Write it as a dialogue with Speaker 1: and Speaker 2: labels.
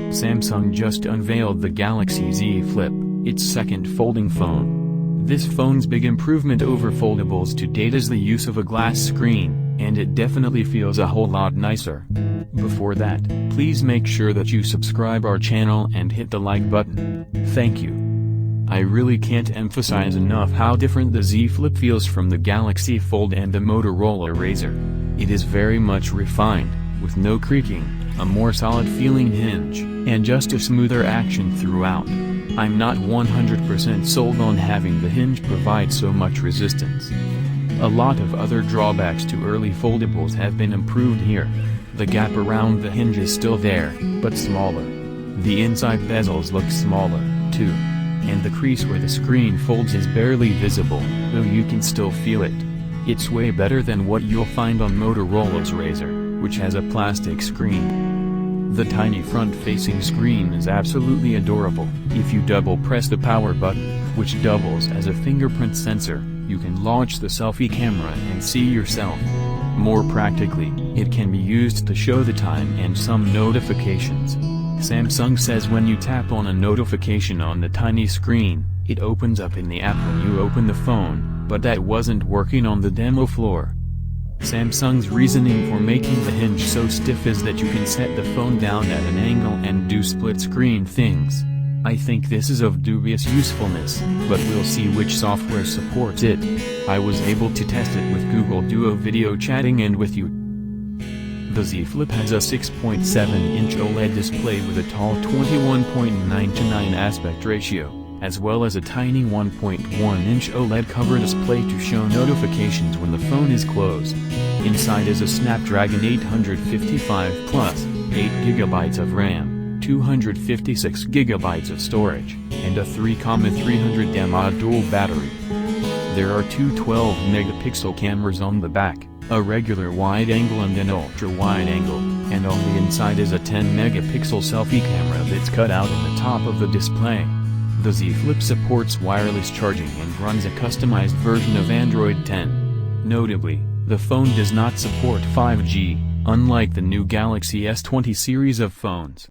Speaker 1: Samsung just unveiled the Galaxy Z Flip, its second folding phone. This phone's big improvement over foldables to date is the use of a glass screen, and it definitely feels a whole lot nicer. Before that, please make sure that you subscribe our channel and hit the like button. Thank you. I really can't emphasize enough how different the Z Flip feels from the Galaxy Fold and the Motorola Razr. It is very much refined, with no creaking, a more solid-feeling hinge, and just a smoother action throughout. I'm not 100% sold on having the hinge provide so much resistance. A lot of other drawbacks to early foldables have been improved here. The gap around the hinge is still there, but smaller. The inside bezels look smaller, too. And the crease where the screen folds is barely visible, though you can still feel it. It's way better than what you'll find on Motorola's Razr, which has a plastic screen. The tiny front-facing screen is absolutely adorable. If you double-press the power button, which doubles as a fingerprint sensor, you can launch the selfie camera and see yourself. More practically, it can be used to show the time and some notifications. Samsung says when you tap on a notification on the tiny screen, it opens up in the app when you open the phone, but that wasn't working on the demo floor. Samsung's reasoning for making the hinge so stiff is that you can set the phone down at an angle and do split-screen things. I think this is of dubious usefulness, but we'll see which software supports it. I was able to test it with Google Duo video chatting and with you. The Z Flip has a 6.7-inch OLED display with a tall 21.9:9 aspect ratio, as well as a tiny 1.1-inch OLED cover display to show notifications when the phone is closed. Inside is a Snapdragon 855 Plus, 8GB of RAM, 256GB of storage, and a 3,300 mAh dual battery. There are two 12-megapixel cameras on the back, a regular wide-angle and an ultra-wide-angle, and on the inside is a 10-megapixel selfie camera that's cut out in the top of the display. The Z Flip supports wireless charging and runs a customized version of Android 10. Notably, the phone does not support 5G, unlike the new Galaxy S20 series of phones.